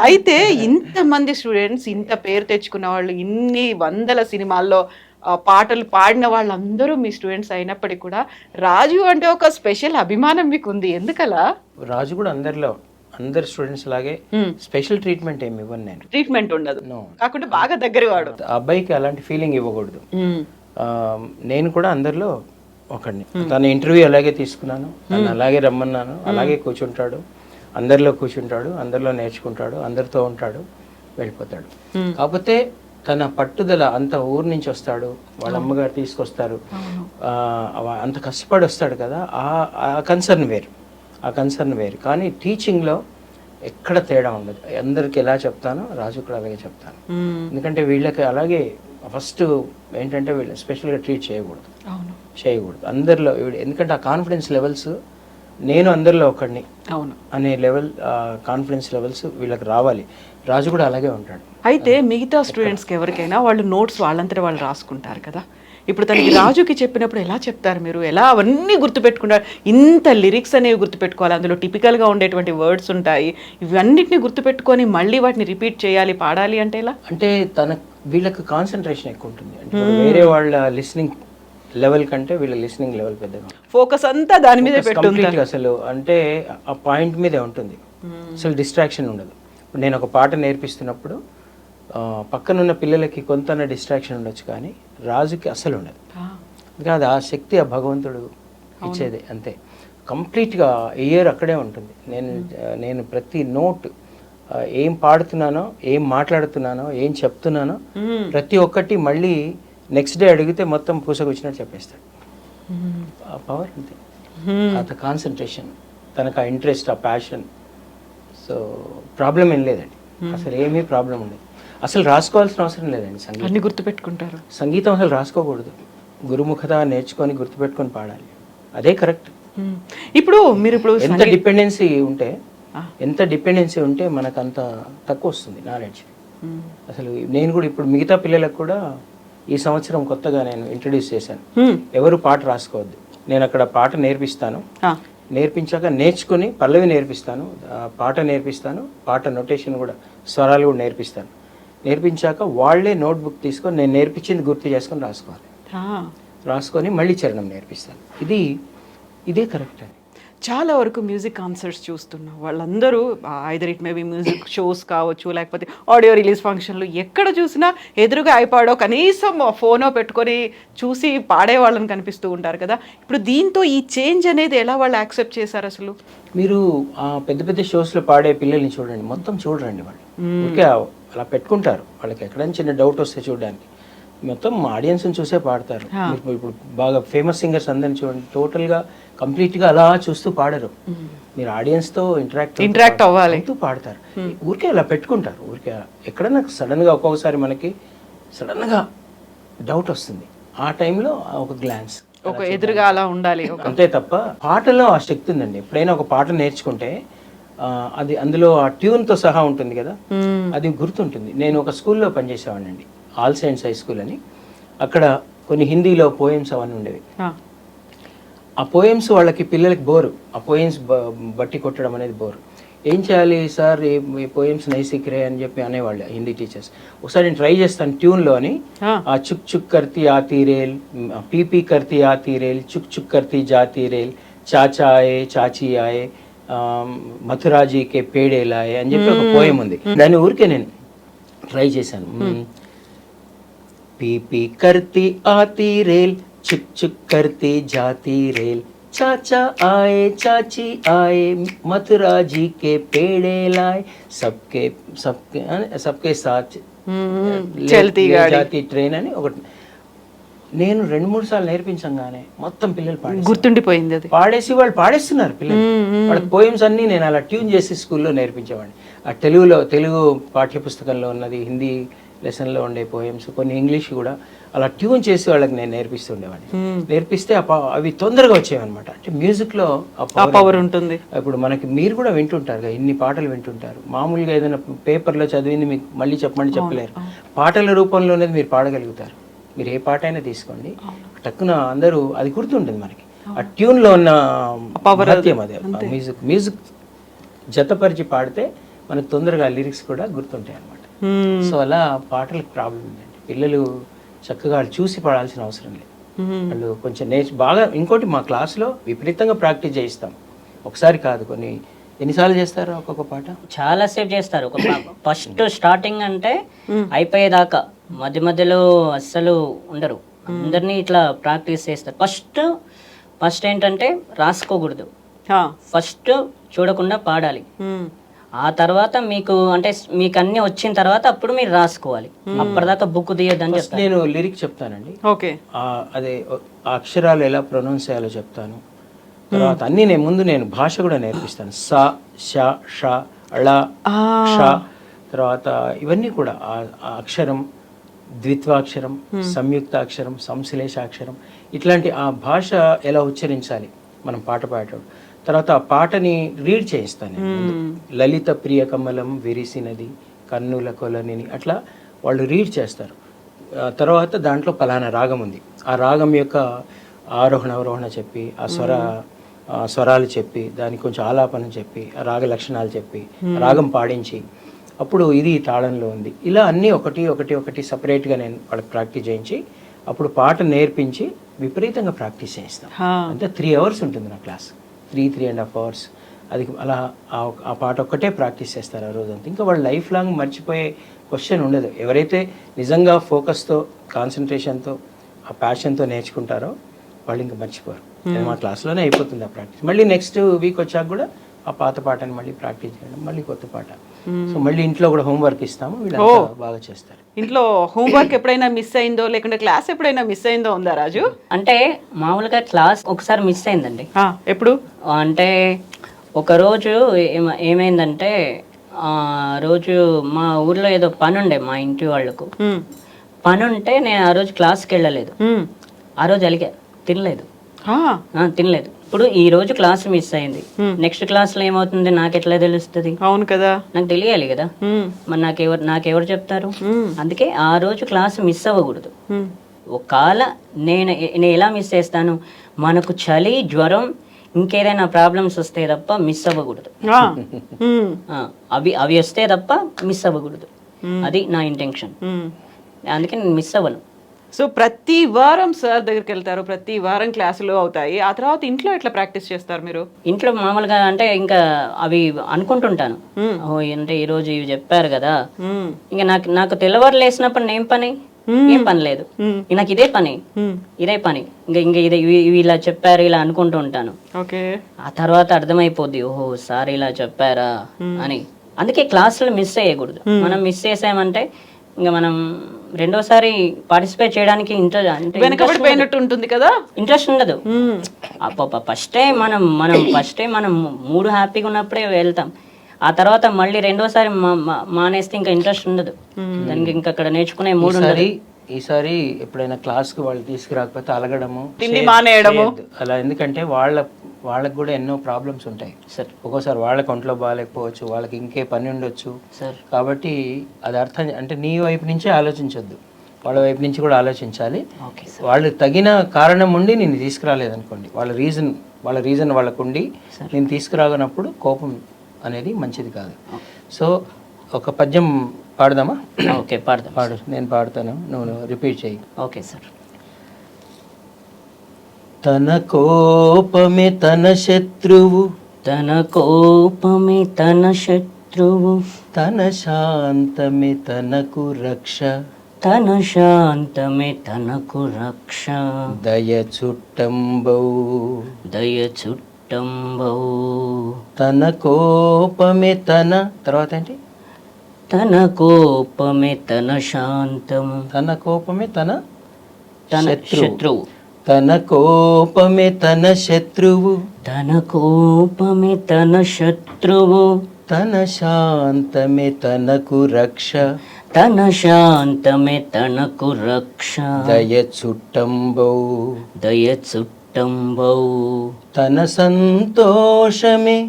అయితే ఇంతమంది స్టూడెంట్స్, ఇంత పేరు తెచ్చుకున్న వాళ్ళు, ఇన్ని వందల సినిమాల్లో పాటలు పాడిన వాళ్ళందరూ మీ స్టూడెంట్స్ అయినప్పటికి కూడా, రాజు అంటే ఒక స్పెషల్ అభిమానం మీకుంది. ఎందుకలా? రాజు కూడా అందరి స్టూడెంట్స్ లాగే హ్మ్. స్పెషల్ ట్రీట్మెంట్ ఏమి ఇవ్వను నేను. ట్రీట్మెంట్ ఉండదు. నో. కాకుంటే బాగా దగ్గరవాడు. ఆ అబ్బాయికి అలాంటి ఫీలింగ్ ఇవ్వకూడదు. హ్మ్. ఆ, నేను కూడా అందరిలో ఒకడిని. తన ఇంటర్వ్యూ అలాగే తీసుకున్నాను, తను అలాగే రమ్మన్నాను, అలాగే కూర్చుంటాడు, అందరిలో కూర్చుంటాడు, అందరిలో నేర్చుకుంటాడు, అందరితో ఉంటాడు, వెళ్ళిపోతాడు. కాకపోతే తన పట్టుదల, అంత ఊరు నుంచి వస్తాడు, వాళ్ళ అమ్మగారు తీసుకొస్తారు, అంత కష్టపడి వస్తాడు కదా, ఆ కన్సర్న్ వేరు, ఆ కన్సర్న్ వేరు. కానీ టీచింగ్లో ఎక్కడ తేడా ఉండదు. అందరికి ఎలా చెప్తానో రాజు కూడా అలాగే చెప్తాను. ఎందుకంటే వీళ్ళకి అలాగే ఫస్ట్ ఏంటంటే వీళ్ళు స్పెషల్గా ట్రీట్ చేయకూడదు, అందరిలో. ఎందుకంటే ఆ కాన్ఫిడెన్స్ లెవెల్స్, నేను అందరిలో ఒకడిని అనే లెవెల్, కాన్ఫిడెన్స్ లెవెల్స్ వీళ్ళకి రావాలి. రాజు కూడా అలాగే ఉంటాడు. అయితే మిగతా స్టూడెంట్స్కి ఎవరికైనా వాళ్ళు నోట్స్ వాళ్ళంతటా వాళ్ళు రాసుకుంటారు కదా. ఇప్పుడు తనకి రాజుకి చెప్పినప్పుడు ఎలా చెప్తారు మీరు? ఎలా అవన్నీ గుర్తుపెట్టుకుంటారు? ఇంత లిరిక్స్ అనేవి గుర్తుపెట్టుకోవాలి, అందులో టిపికల్గా ఉండేటువంటి వర్డ్స్ ఉంటాయి, ఇవన్నిటిని గుర్తుపెట్టుకొని మళ్ళీ వాటిని రిపీట్ చేయాలి, పాడాలి అంటే ఎలా? అంటే వీళ్ళకి కాన్సన్ట్రేషన్ ఎక్కువ ఉంటుంది. అంటే వేరే వాళ్ళ లిస్నింగ్ లెవెల్ కంటే వీళ్ళ లిస్నింగ్ లెవెల్ పెద్దగా, ఫోకస్ అంతా దాని మీదే కంప్లీట్గా అసలు అంటే ఆ పాయింట్ మీదే ఉంటుంది. అసలు డిస్ట్రాక్షన్ ఉండదు. ఇప్పుడు నేను ఒక పాట నేర్పిస్తున్నప్పుడు పక్కనున్న పిల్లలకి కొంత డిస్ట్రాక్షన్ ఉండొచ్చు, కానీ రాజుకి అసలు ఉండదు. కాదు, ఆ శక్తి ఆ భగవంతుడు ఇచ్చేది అంతే. కంప్లీట్గా ఇయర్ అక్కడే ఉంటుంది. నేను ప్రతి నోట్, ఏం పాడుతున్నానో, ఏం మాట్లాడుతున్నానో, ఏం చెప్తున్నానో ప్రతి ఒక్కటి మళ్ళీ నెక్స్ట్ డే అడిగితే మొత్తం పూసకొచ్చినట్టు చెప్పేస్తాడు. ఆ పవర్ అంతే, అంత కాన్సన్ట్రేషన్, తనకు ఆ ఇంట్రెస్ట్, ఆ ప్యాషన్. సో ప్రాబ్లం ఏం లేదండి, అసలు ఏమీ ప్రాబ్లం ఉండదు. అసలు రాసుకోవాల్సిన అవసరం లేదండి. అన్ని గుర్తుపెట్టుకుంటారు. సంగీతం అసలు రాసుకోకూడదు, గురుముఖత నేర్చుకొని గుర్తుపెట్టుకొని పాడాలి, అదే కరెక్ట్. ఇప్పుడు మీరు ఎంత డిపెండెన్సీ ఉంటే మనకు అంత తక్కువ వస్తుంది నాలెడ్జ్. అసలు నేను కూడా ఇప్పుడు మిగతా పిల్లలకు కూడా ఈ సంవత్సరం కొత్తగా నేను ఇంట్రడ్యూస్ చేశాను, ఎవరు పాట రాసుకోవద్దు. నేను అక్కడ పాట నేర్పిస్తాను, నేర్పించాక నేర్చుకుని పల్లవి నేర్పిస్తాను, పాట నేర్పిస్తాను, పాట నోటేషన్ కూడా, స్వరాలు కూడా నేర్పిస్తాను. నేర్పించాక వాళ్ళే నోట్బుక్ తీసుకొని నేను నేర్పించింది గుర్తు చేసుకొని రాసుకొని మళ్ళీ చరణం నేర్పిస్తాను. ఇదే కరెక్ట్ అని. చాలా వరకు మ్యూజిక్ కాన్సర్ట్స్ చూస్తున్నాం, వాళ్ళందరూ either it maybe music shows కావచ్చు, లేకపోతే ఆడియో రిలీజ్ ఫంక్షన్లు, ఎక్కడ చూసినా ఎదురుగా ఐపాడో కనీసం ఫోనో పెట్టుకొని చూసి పాడే వాళ్ళని కనిపిస్తూ ఉంటారు కదా. ఇప్పుడు దీంతో ఈ చేంజ్ అనేది ఎలా వాళ్ళు యాక్సెప్ట్ చేశారు? అసలు మీరు పెద్ద పెద్ద షోస్లో పాడే పిల్లల్ని చూడండి, మొత్తం చూడరండి వాళ్ళు, ఓకే అలా పెట్టుకుంటారు. వాళ్ళకి ఎక్కడైనా చిన్న డౌట్ వస్తే చూడడానికి, మొత్తం ఆడియన్స్ని చూసే పాడతారు. ఇప్పుడు బాగా ఫేమస్ సింగర్స్ అందరిని చూడండి, టోటల్గా కంప్లీట్గా అలా చూస్తూ పాడరు. మీరు ఆడియన్స్తో ఇంటరాక్ట్ అవ్వాలి, పాడతారు. ఊరికే అలా పెట్టుకుంటారు, ఊరికే ఎక్కడైనా సడన్గా ఒక్కొక్కసారి మనకి సడన్గా డౌట్ వస్తుంది, ఆ టైంలో ఒక గ్లాన్స్, ఒక ఎదురుగా అలా ఉండాలి అంతే తప్ప పాటలో ఆ శక్తి ఉందండి. ఎప్పుడైనా ఒక పాట నేర్చుకుంటే అది అందులో ఆ ట్యూన్తో సహా ఉంటుంది కదా, అది గుర్తుంటుంది. నేను ఒక స్కూల్లో పనిచేసేవాడిని అండి, ఆల్ సైన్స్ హై స్కూల్ అని. అక్కడ కొన్ని హిందీలో పోయమ్స్ అవన్నీ ఉండేవి. ఆ పోయమ్స్ వాళ్ళకి పిల్లలకి బోరు, ఆ పోయమ్స్ బట్టి కొట్టడం అనేది బోరు. ఏం చేయాలి సార్, ఈ పోయమ్స్ నైసిక్రే అని చెప్పి అనేవాళ్ళు హిందీ టీచర్స్. ఒకసారి నేను ట్రై చేస్తాను ట్యూన్లో అని, ఆ చుక్ చుక్ కర్తీ ఆతీ రేల్, పీపీ కర్తీ ఆతీ రేల్, చుక్ చుక్ కర్తీ జాతీ రేల్, చాచా ఆయే చాచీ ఆయే, మథురాజీకే పేడేలాయే అని చెప్పి ఒక పోయం ఉంది. దాన్ని ఊరికే నేను ట్రై చేశాను. పీపీ కర్తీ ఆతీ రేల్, చుక్ చుక్ కర్తీ జాతీ రేల్, चाचा आए चाची आए मथुरा जी के पेड़े लाए, सबके सबके सबके साथ చల్తీ జాతి ట్రైన్ అని ఒకటి. నేను 2-3 సార్లు నేర్పించగానే మొత్తం పిల్లలు గుర్తుండిపోయింది, అది పాడేసి వాళ్ళు పాడేస్తున్నారు పిల్లలు. వాళ్ళకి పోయమ్స్ అన్నీ నేను అలా ట్యూన్ చేసి స్కూల్లో నేర్పించేవాడిని. ఆ తెలుగు పాఠ్యపుస్తకంలో ఉన్నది, హిందీ లెసన్లో ఉండే పోయమ్స్, కొన్ని ఇంగ్లీష్ కూడా అలా ట్యూన్ చేసి వాళ్ళకి నేను నేర్పిస్తుండేవాడిని. నేర్పిస్తే అవి తొందరగా వచ్చేవన్నమాట. అంటే మ్యూజిక్లో పవర్ ఉంటుంది. ఇప్పుడు మనకి మీరు కూడా వింటుంటారు కదా, ఇన్ని పాటలు వింటుంటారు. మామూలుగా ఏదైనా పేపర్లో చదివింది మీకు మళ్ళీ చెప్పమని చెప్పలేరు, పాటల రూపంలోనే మీరు పాడగలుగుతారు. మీరు ఏ పాట అయినా తీసుకోండి, టక్కున అందరూ అది గుర్తుంటుంది మనకి. ఆ ట్యూన్లో ఉన్న పవర్, అది మ్యూజిక్ జతపరిచి పాడితే మనకు తొందరగా లిరిక్స్ కూడా గుర్తుంటాయి అన్నమాట. సో అలా పాటలకు ప్రాబ్లం ఉందండి. పిల్లలు చక్కగా వాళ్ళు చూసి పాడాల్సిన అవసరం లేదు. వాళ్ళు కొంచెం బాగా ఇంకోటి మా క్లాస్లో విపరీతంగా ప్రాక్టీస్ చేయిస్తాం. ఒకసారి కాదు, కొన్ని ఎన్నిసార్లు చేస్తారు ఒక్కొక్క పాట? చాలా సేపు చేస్తారు. ఒక ఫస్ట్ స్టార్టింగ్ అంటే అయిపోయేదాకా మధ్య మధ్యలో అస్సలు ఉండరు. అందరినీ ఇట్లా ప్రాక్టీస్ చేస్తారు. ఫస్ట్ ఏంటంటే రాసుకోకూడదు, ఫస్ట్ చూడకుండా పాడాలి. ఆ తర్వాత మీకు అంటే మీకు అన్ని వచ్చిన తర్వాత అప్పుడు మీరు రాసుకోవాలి. అప్పటిదాకా బుక్ తీయద్దని చెప్తాను. నేను లిరిక్ చెప్తానండి. ఓకే, అదే ఆ అక్షరాలు ఎలా ప్రొనౌన్స్ చేయాలో చెప్తాను. తర్వాత అన్ని నేను భాష కూడా నేర్పిస్తాను. స, ష, ష, ళ, ష, తర్వాత ఇవన్నీ కూడా ఆ అక్షరం, ద్విత్వాక్షరం, సంయుక్తాక్షరం, సంశ్లేషాక్షరం, ఇట్లాంటి ఆ భాష ఎలా ఉచ్చరించాలి మనం పాట పాడేటప్పుడు. తర్వాత ఆ పాటని రీడ్ చేయిస్తాను. లలిత ప్రియ కమలం విరిసినది కన్నుల కొలనిని, అట్లా వాళ్ళు రీడ్ చేస్తారు. తర్వాత దాంట్లో పలానా రాగం ఉంది, ఆ రాగం యొక్క ఆరోహణ అవరోహణ చెప్పి, ఆ స్వరాలు చెప్పి, దానికి కొంచెం ఆలాపన చెప్పి, ఆ రాగ లక్షణాలు చెప్పి, రాగం పాడించి, అప్పుడు ఇది తాళంలో ఉంది, ఇలా అన్నీ ఒకటి సపరేట్గా నేను వాళ్ళకి ప్రాక్టీస్ చేయించి అప్పుడు పాట నేర్పించి విపరీతంగా ప్రాక్టీస్ చేయిస్తాను. అంటే 3 hours ఉంటుంది నా క్లాస్, 3.5 hours. అది అలా ఆ పాట ఒక్కటే ప్రాక్టీస్ చేస్తారు ఆ రోజంతా. ఇంకా వాళ్ళు లైఫ్ లాంగ్ మర్చిపోయే క్వశ్చన్ ఉండదు. ఎవరైతే నిజంగా ఫోకస్తో, కాన్సన్ట్రేషన్తో, ఆ ప్యాషన్తో నేర్చుకుంటారో వాళ్ళు ఇంకా మర్చిపోరు. మా క్లాస్లోనే అయిపోతుంది ఆ ప్రాక్టీస్. మళ్ళీ నెక్స్ట్ వీక్ వచ్చాక కూడా ఆ పాత పాటని మళ్ళీ ప్రాక్టీస్ చేయడం, మళ్ళీ కొత్త పాట. సో మళ్ళీ ఇంట్లో కూడా హోంవర్క్ ఇస్తాము, వీళ్ళంతా బాగా చేస్తారు. ఇంట్లో హోంవర్క్ ఎప్పుడైనా మిస్ అయిందో, లేకుంటే క్లాస్ ఎప్పుడైనా మిస్ అయిందో ఉందా రాజు? అంటే మామూలుగా క్లాస్ ఒకసారి మిస్ అయిందండి. ఎప్పుడు అంటే ఒకరోజు ఏమైందంటే, ఆ రోజు మా ఊర్లో ఏదో పని ఉండే, మా ఇంటి వాళ్ళకు పని ఉంటే నేను ఆ రోజు క్లాస్కి వెళ్ళలేదు. ఆ రోజు అలిగా, తినలేదు. ఇప్పుడు ఈ రోజు క్లాస్ మిస్ అయింది, నెక్స్ట్ క్లాస్ లో ఏమవుతుంది నాకు ఎట్లా తెలుస్తుంది? అవును కదా, నాకు తెలియాలి కదా. మరి నాకెవరు చెప్తారు? అందుకే ఆ రోజు క్లాస్ మిస్ అవ్వకూడదు. ఒకవేళ నేను ఎలా మిస్ చేస్తాను, మనకు చలి, జ్వరం, ఇంకేదైనా ప్రాబ్లమ్స్ వస్తే తప్ప మిస్ అవ్వకూడదు. అవి వస్తే తప్ప మిస్ అవ్వకూడదు. అది నా ఇంటెన్షన్. అందుకే నేను మిస్ అవ్వను. సో ప్రతి వారం సార్ దగ్గరికి వెళ్తారు, ప్రతి వారం క్లాసులు అవుతాయి. ఆ తర్వాత ఇంట్లో ఎట్లా ప్రాక్టీస్ చేస్తారు మీరు? ఇంట్లో మామూలుగా అంటే ఇంకా అవి అనుకుంటుంటాను, అంటే ఈ రోజు ఇవి చెప్పారు కదా, ఇంకా నాకు తెల్లవారు లేసినప్పుడు ఏం పని లేదు, నాకు ఇదే పని. ఇంకా ఇవి ఇలా చెప్పారు ఇలా అనుకుంటూ ఉంటాను. ఆ తర్వాత అర్థమైపోద్ది, ఓహో సార్ ఇలా చెప్పారా అని. అందుకే క్లాసులు మిస్ అయ్యకూడదు. మనం మిస్ చేసామంటే ఇంకా మనం రెండోసారి పార్టిసిపేట్ చేయడానికి ఇంట్రెస్ట్ ఉండదు. ఫస్టే మనం మూడు హ్యాపీగా ఉన్నప్పుడే వెళ్తాం. ఆ తర్వాత మళ్ళీ రెండోసారి మానేస్తే ఇంకా ఇంట్రెస్ట్ ఉండదు దానికి. ఇంకా అక్కడ నేర్చుకునే మూడు ఉండదు. ఈసారి ఎప్పుడైనా క్లాస్కి వాళ్ళు తీసుకురాకపోతే అలగడము, తిండి మానేయడము అలా. ఎందుకంటే వాళ్ళకి కూడా ఎన్నో ప్రాబ్లమ్స్ ఉంటాయి సార్. ఒక్కోసారి వాళ్ళకి ఒంట్లో బాగాలేకపోవచ్చు, వాళ్ళకి ఇంకే పని ఉండొచ్చు సార్. కాబట్టి అది అర్థం అంటే నీ వైపు నుంచే ఆలోచించొద్దు, వాళ్ళ వైపు నుంచి కూడా ఆలోచించాలి. వాళ్ళు తగిన కారణం ఉండి నేను తీసుకురాలేదనుకోండి, వాళ్ళ రీజన్ వాళ్ళకు ఉండి నేను తీసుకురాగనప్పుడు కోపం అనేది మంచిది కాదు. సో ఒక పద్యం పాడదామా? ఓకే, పాడు. నేను పాడతాను, నువ్వు రిపీట్ చేయి. Okay sir. తన కోపమే తన శత్రువు, తన కోపమే తన శత్రువు, తన శాంతమే తనకు రక్ష, తన శాంతమే తనకు రక్ష, దయ చుట్టంబౌ, దయ చుట్టంబౌ, తన కోపమే తన తర్వాత ఏంటి? తన కోపమే తన శాంతము, తన కోపమే తన శత్రువు, తన కోపమే తన శత్రువు, తన కోపమే తన శత్రువు, తన శాంతమే తనకు రక్ష, తన శాంతమే తనకు రక్ష, దయ చుట్టంబౌ, దయ చుట్టంబౌ, తన సంతోషమే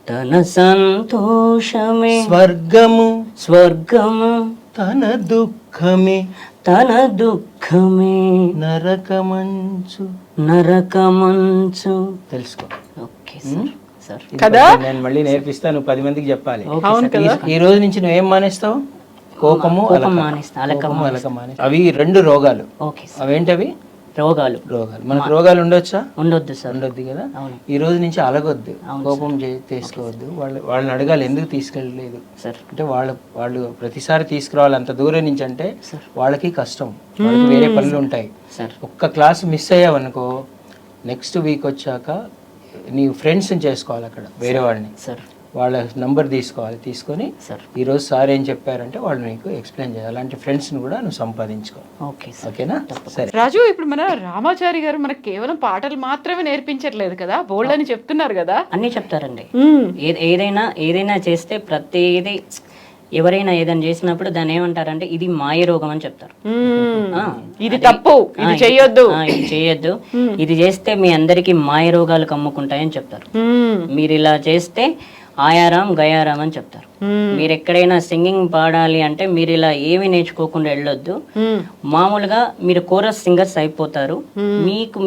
తన సంతోషమే స్వర్గము, స్వర్గము, తన దుఃఖమే తన దుఃఖమే నరకమంచు, నరకమంచు. తెలుసుకో. Okay sir, sir. ఇది కదా? కొంచెం నేను మళ్ళీ నేర్పిస్తాను, నువ్వు 10 మందికి చెప్పాలి. అవును కదా. ఈ రోజు నుంచి నువ్వేం మానేస్తావు? కోపము, కోపం మానేస్తా, అలక కోపము, అలక మానేస్తా. అవి 2 రోగాలు. Okay sir. అవేంటవి? రోగాలు. మనకు రోగాలు ఉండొచ్చా? ఉండొద్దు సార్. ఉండొద్దు కదా. అవును. ఈ రోజు నుంచి అలగొద్దు, కోపం తీసుకోవద్దు. వాళ్ళని అడగాలి ఎందుకు తీసుకెళ్ళలేదు సార్. అంటే వాళ్ళు ప్రతిసారి తీసుకురావాలి అంత దూరం నుంచి అంటే సార్. వాళ్ళకి కష్టం, వాళ్ళకి వేరే పనులు ఉంటాయి. సార్. ఒక్క క్లాస్ మిస్ అయ్యావనుకో నెక్స్ట్ వీక్ వచ్చాక నీ ఫ్రెండ్స్ని చేసుకోవాలి అక్కడ వేరే వాళ్ళని. సార్. వాళ్ళ నంబర్ తీసుకోవాలి, తీసుకొని సార్. ఈరోజు సార్ ఏం చెప్పారంటే వాళ్ళు నీకు ఎక్స్ప్లెయిన్ చేయాలి. అలాంటి ఫ్రెండ్స్ని కూడా నువ్వు సంపాదించుకో. Okay sir. ఓకేనా? సరే రాజు, ఇప్పుడు మన రామాచారి గారు మనకు కేవలం పాటలు మాత్రమే నేర్పించట్లేదు కదా, బోల్డ్ అని చెప్తున్నారు కదా. అన్నీ చెప్తారండి. ఏదైనా చేస్తే ప్రతిదీ ఎవరైనా ఏదైనా చేసినప్పుడు దాన్ని ఏమంటారంటే ఇది మాయ రోగం అని చెప్తారు. ఇది తప్పు, ఇది చెయ్యొద్దు, ఇది చేయొద్దు, ఇది చేస్తే మీ అందరికి మాయ రోగాలు కమ్ముకుంటాయని చెప్తారు. మీరు ఇలా చేస్తే ఆయారాం గయారాం అని చెప్తారు. మీరు ఎక్కడైనా సింగింగ్ పాడాలి అంటే మీరు ఇలా ఏమి నేర్చుకోకుండా వెళ్ళొద్దు. మామూలుగా మీరు కోరస్ సింగర్స్ అయిపోతారు.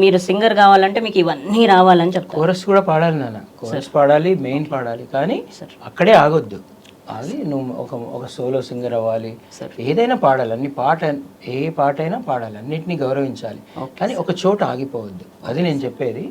మీరు సింగర్ కావాలంటే మీకు ఇవన్నీ రావాలని చెప్తారు. కోరస్ కూడా పాడాలి నాన్న, కోరస్ పాడాలి, మెయిన్ పాడాలి, కానీ అక్కడే ఆగొద్దు. అది నువ్వు ఒక సోలో సింగర్ అవ్వాలి, ఏదైనా పాడాలి, ఏ పాట అయినా పాడాలి, అన్నిటినీ గౌరవించాలి, కానీ ఒక చోట ఆగిపోవద్దు. అది నేను చెప్పేది.